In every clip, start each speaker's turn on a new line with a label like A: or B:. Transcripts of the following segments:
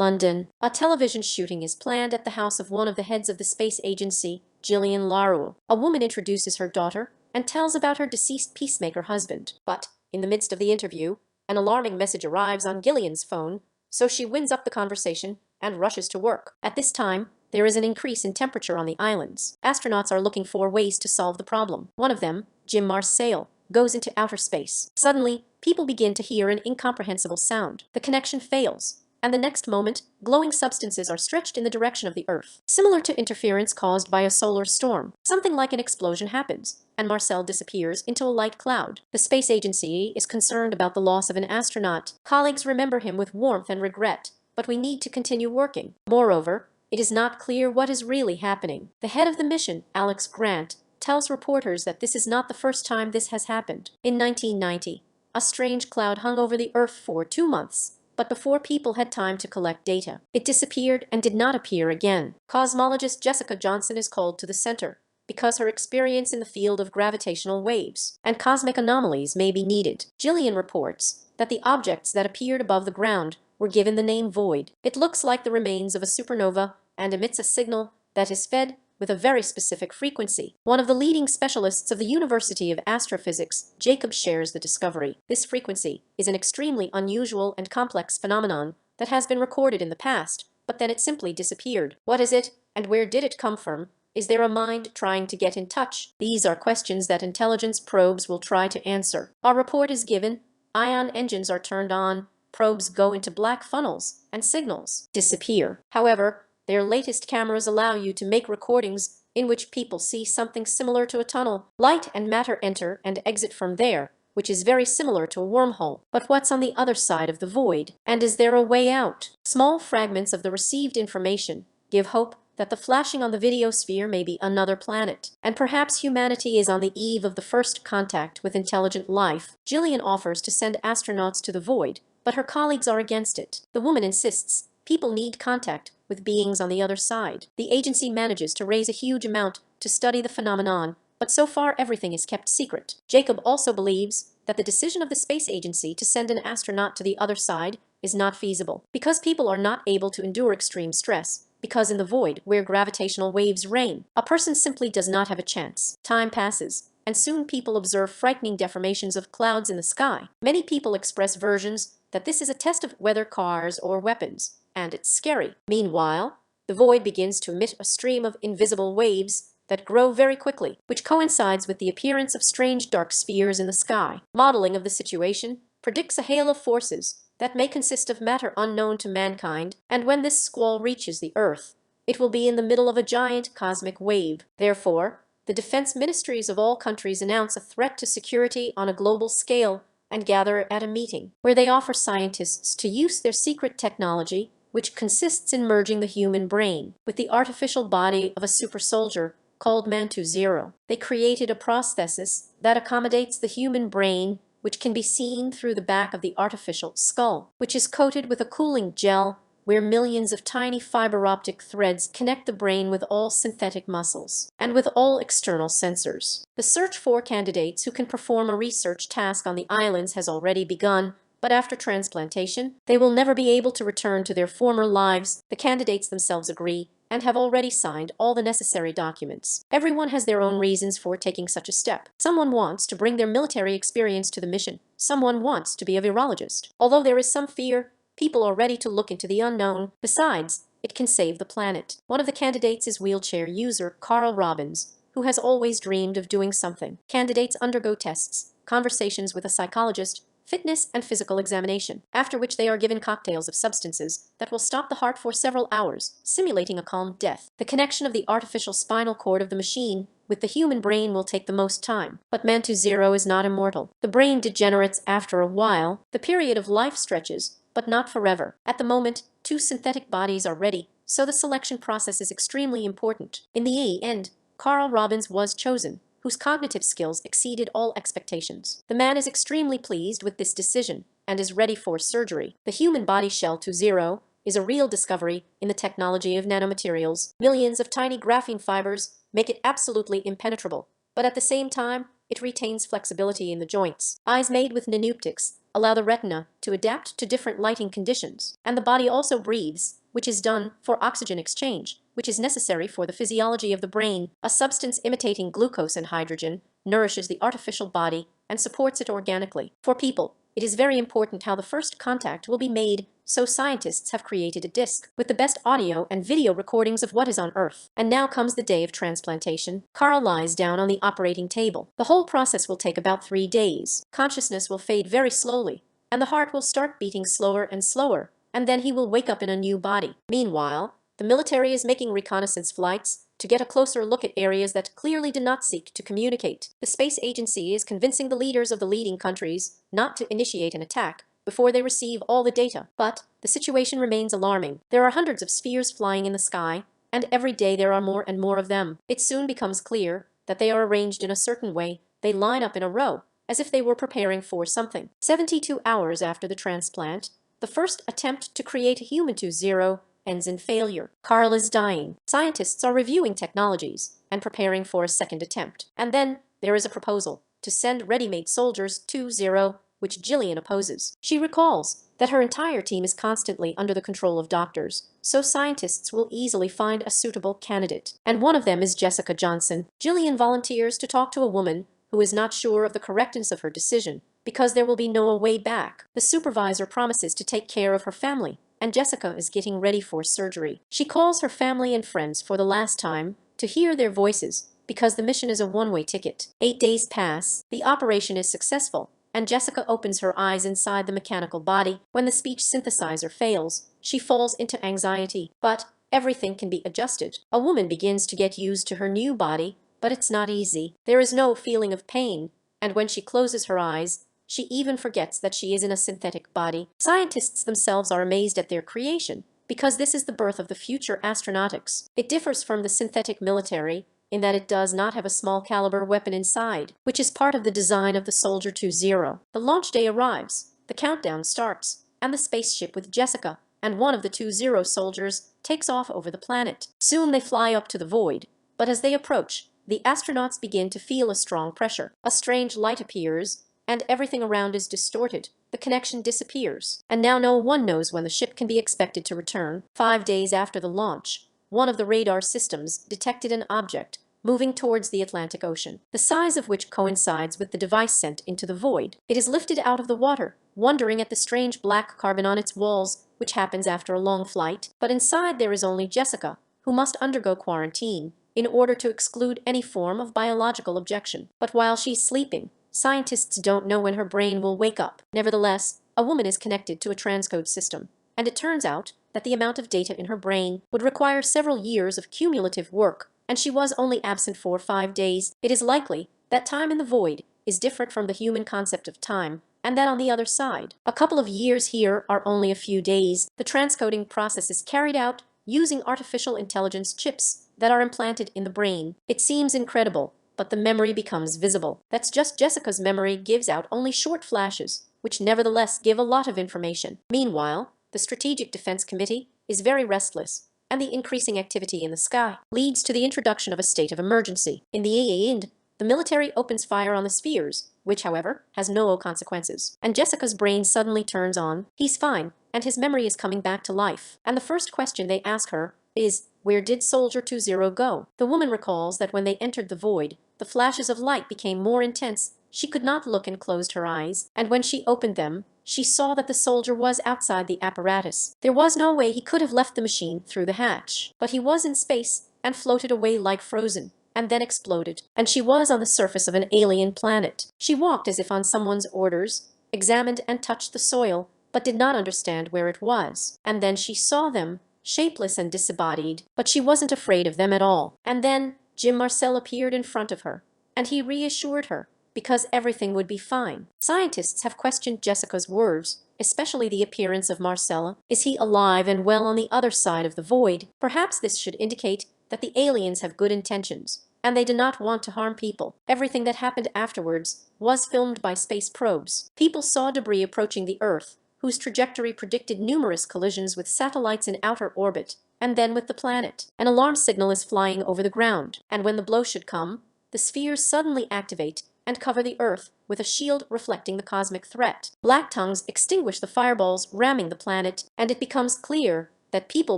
A: London. A television shooting is planned at the house of one of the heads of the space agency, Gillian Larue. A woman introduces her daughter and tells about her deceased peacemaker husband. But, in the midst of the interview, an alarming message arrives on Gillian's phone, so she winds up the conversation and rushes to work. At this time, there is an increase in temperature on the islands. Astronauts are looking for ways to solve the problem. One of them, Jim Marcel, goes into outer space. Suddenly, people begin to hear an incomprehensible sound. The connection fails, and the next moment, glowing substances are stretched in the direction of the Earth. Similar to interference caused by a solar storm, something like an explosion happens, and Marcel disappears into a light cloud. The space agency is concerned about the loss of an astronaut. Colleagues remember him with warmth and regret, but we need to continue working. Moreover, it is not clear what is really happening. The head of the mission, Alex Grant, tells reporters that this is not the first time this has happened. In 1990, a strange cloud hung over the Earth for 2 months, but before people had time to collect data, it disappeared and did not appear again. Cosmologist Jessica Johnson is called to the center because her experience in the field of gravitational waves and cosmic anomalies may be needed. Gillian reports that the objects that appeared above the ground were given the name void. It looks like the remains of a supernova and emits a signal that is fed with a very specific frequency. One of the leading specialists of the University of Astrophysics, Jacob, shares the discovery. This frequency is an extremely unusual and complex phenomenon that has been recorded in the past, but then it simply disappeared. What is it, and where did it come from? Is there a mind trying to get in touch? These are questions that intelligence probes will try to answer. Our report is given, ion engines are turned on, probes go into black funnels, and signals disappear. However, their latest cameras allow you to make recordings in which people see something similar to a tunnel. Light and matter enter and exit from there, which is very similar to a wormhole. But what's on the other side of the void? And is there a way out? Small fragments of the received information give hope that the flashing on the videosphere may be another planet, and perhaps humanity is on the eve of the first contact with intelligent life. Gillian offers to send astronauts to the void, but her colleagues are against it. The woman insists people need contact with beings on the other side. The agency manages to raise a huge amount to study the phenomenon, but so far everything is kept secret. Jacob also believes that the decision of the space agency to send an astronaut to the other side is not feasible, because people are not able to endure extreme stress, because in the void, where gravitational waves reign, a person simply does not have a chance. Time passes, and soon people observe frightening deformations of clouds in the sky. Many people express versions that this is a test of weather, cars, or weapons, and it's scary. Meanwhile, the void begins to emit a stream of invisible waves that grow very quickly, which coincides with the appearance of strange dark spheres in the sky. Modeling of the situation predicts a hail of forces that may consist of matter unknown to mankind, and when this squall reaches the Earth, it will be in the middle of a giant cosmic wave. Therefore, the defense ministries of all countries announce a threat to security on a global scale and gather at a meeting, where they offer scientists to use their secret technology, which consists in merging the human brain with the artificial body of a super soldier called Mantu Zero. They created a prosthesis that accommodates the human brain, which can be seen through the back of the artificial skull, which is coated with a cooling gel where millions of tiny fiber optic threads connect the brain with all synthetic muscles and with all external sensors. The search for candidates who can perform a research task on the islands has already begun, but after transplantation, they will never be able to return to their former lives. The candidates themselves agree and have already signed all the necessary documents. Everyone has their own reasons for taking such a step. Someone wants to bring their military experience to the mission. Someone wants to be a virologist. Although there is some fear, people are ready to look into the unknown. Besides, it can save the planet. One of the candidates is wheelchair user Carl Robbins, who has always dreamed of doing something. Candidates undergo tests, conversations with a psychologist, fitness and physical examination, after which they are given cocktails of substances that will stop the heart for several hours, simulating a calm death. The connection of the artificial spinal cord of the machine with the human brain will take the most time, but Mantu Zero is not immortal. The brain degenerates after a while. The period of life stretches, but not forever. At the moment, 2 synthetic bodies are ready, so the selection process is extremely important. In the end, Carl Robbins was chosen, whose cognitive skills exceeded all expectations. The man is extremely pleased with this decision and is ready for surgery. The human body shell to zero is a real discovery in the technology of nanomaterials. Millions of tiny graphene fibers make it absolutely impenetrable, but at the same time, it retains flexibility in the joints. Eyes made with nanoptics allow the retina to adapt to different lighting conditions. And the body also breathes, which is done for oxygen exchange, which is necessary for the physiology of the brain. A substance imitating glucose and hydrogen nourishes the artificial body and supports it organically. For people, it is very important how the first contact will be made, so scientists have created a disc with the best audio and video recordings of what is on Earth. And now comes the day of transplantation. Carl lies down on the operating table. The whole process will take about 3 days. Consciousness will fade very slowly, and the heart will start beating slower and slower, and then he will wake up in a new body. Meanwhile, the military is making reconnaissance flights to get a closer look at areas that clearly did not seek to communicate. The space agency is convincing the leaders of the leading countries not to initiate an attack before they receive all the data. But the situation remains alarming. There are hundreds of spheres flying in the sky, and every day there are more and more of them. It soon becomes clear that they are arranged in a certain way. They line up in a row, as if they were preparing for something. 72 hours after the transplant, the first attempt to create a human 2-0 ends in failure. Carl is dying. Scientists are reviewing technologies and preparing for a second attempt. And then there is a proposal to send ready-made soldiers 2-0, which Gillian opposes. She recalls that her entire team is constantly under the control of doctors, so scientists will easily find a suitable candidate. And one of them is Jessica Johnson. Gillian volunteers to talk to a woman who is not sure of the correctness of her decision, because there will be no way back. The supervisor promises to take care of her family, and Jessica is getting ready for surgery. She calls her family and friends for the last time to hear their voices, because the mission is a one-way ticket. 8 days pass, the operation is successful, and Jessica opens her eyes inside the mechanical body. When the speech synthesizer fails, she falls into anxiety. But everything can be adjusted. A woman begins to get used to her new body, but it's not easy. There is no feeling of pain, and when she closes her eyes, she even forgets that she is in a synthetic body. Scientists themselves are amazed at their creation, because this is the birth of the future astronautics. It differs from the synthetic military in that it does not have a small caliber weapon inside, which is part of the design of the Soldier 2-0. The launch day arrives, the countdown starts, and the spaceship with Jessica and one of the 2-0 soldiers takes off over the planet. Soon they fly up to the void, but as they approach, the astronauts begin to feel a strong pressure. A strange light appears, and everything around is distorted. The connection disappears, and now no one knows when the ship can be expected to return. 5 days after the launch, one of the radar systems detected an object moving towards the Atlantic Ocean, the size of which coincides with the device sent into the void. It is lifted out of the water, wondering at the strange black carbon on its walls, which happens after a long flight. But inside there is only Jessica, who must undergo quarantine in order to exclude any form of biological objection. But while she's sleeping, scientists don't know when her brain will wake up. Nevertheless, a woman is connected to a transcode system, and it turns out that the amount of data in her brain would require several years of cumulative work, and she was only absent for 5 days. It is likely that time in the void is different from the human concept of time, and that on the other side, a couple of years here are only a few days. The transcoding process is carried out using artificial intelligence chips that are implanted in the brain. It seems incredible, but the memory becomes visible. That's just Jessica's memory gives out only short flashes, which nevertheless give a lot of information. Meanwhile, the Strategic Defense Committee is very restless, and the increasing activity in the sky leads to the introduction of a state of emergency. In the end, the military opens fire on the spheres, which, however, has no consequences. And Jessica's brain suddenly turns on. He's fine, and his memory is coming back to life. And the first question they ask her is, where did Soldier 2-0 go? The woman recalls that when they entered the void, the flashes of light became more intense. She could not look and closed her eyes, and when she opened them, she saw that the soldier was outside the apparatus. There was no way he could have left the machine through the hatch, but he was in space and floated away like frozen, and then exploded, and she was on the surface of an alien planet. She walked as if on someone's orders, examined and touched the soil, but did not understand where it was. And then she saw them, shapeless and disembodied, but she wasn't afraid of them at all. And then Jim Marcel appeared in front of her, and he reassured her, because everything would be fine. Scientists have questioned Jessica's words, especially the appearance of Marcella. Is he alive and well on the other side of the void? Perhaps this should indicate that the aliens have good intentions, and they do not want to harm people. Everything that happened afterwards was filmed by space probes. People saw debris approaching the Earth, whose trajectory predicted numerous collisions with satellites in outer orbit, and then with the planet. An alarm signal is flying over the ground, and when the blow should come, the spheres suddenly activate, and cover the Earth with a shield reflecting the cosmic threat. Black tongues extinguish the fireballs ramming the planet, and it becomes clear that people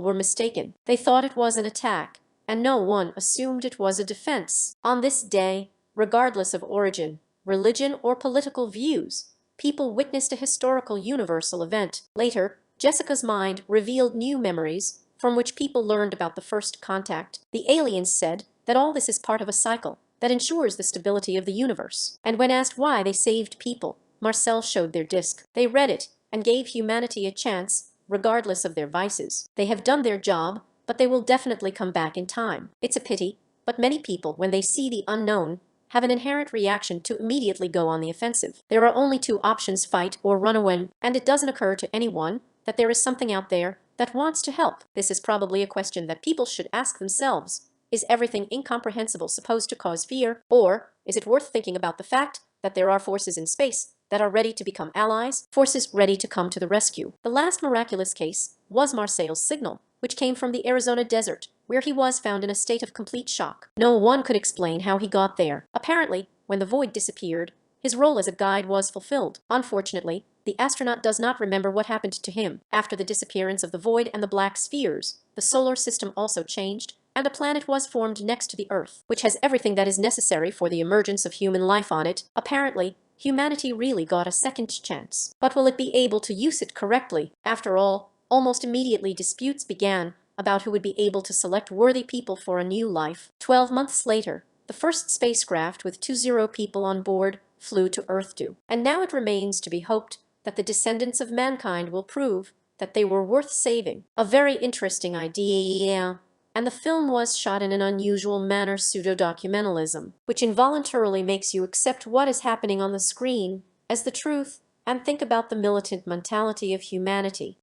A: were mistaken. They thought it was an attack, and no one assumed it was a defense. On this day, regardless of origin, religion, or political views, people witnessed a historical universal event. Later, Jessica's mind revealed new memories from which people learned about the first contact. The aliens said that all this is part of a cycle that ensures the stability of the universe. And when asked why they saved people, Marcel showed their disc. They read it and gave humanity a chance, regardless of their vices. They have done their job, but they will definitely come back in time. It's a pity, but many people, when they see the unknown, have an inherent reaction to immediately go on the offensive. There are only two options: fight or run away, and it doesn't occur to anyone that there is something out there that wants to help. This is probably a question that people should ask themselves. Is everything incomprehensible supposed to cause fear, or is it worth thinking about the fact that there are forces in space that are ready to become allies, forces ready to come to the rescue? The last miraculous case was Marcel's signal, which came from the Arizona desert, where he was found in a state of complete shock. No one could explain how he got there. Apparently, when the void disappeared, his role as a guide was fulfilled. Unfortunately, the astronaut does not remember what happened to him. After the disappearance of the void and the black spheres, the solar system also changed, and a planet was formed next to the Earth, which has everything that is necessary for the emergence of human life on it. Apparently, humanity really got a second chance. But will it be able to use it correctly? After all, almost immediately disputes began about who would be able to select worthy people for a new life. 12 months later, the first spacecraft with 20 people on board flew to Earth 2. And now it remains to be hoped that the descendants of mankind will prove that they were worth saving. A very interesting idea. And the film was shot in an unusual manner, pseudo-documentalism, which involuntarily makes you accept what is happening on the screen as the truth and think about the militant mentality of humanity.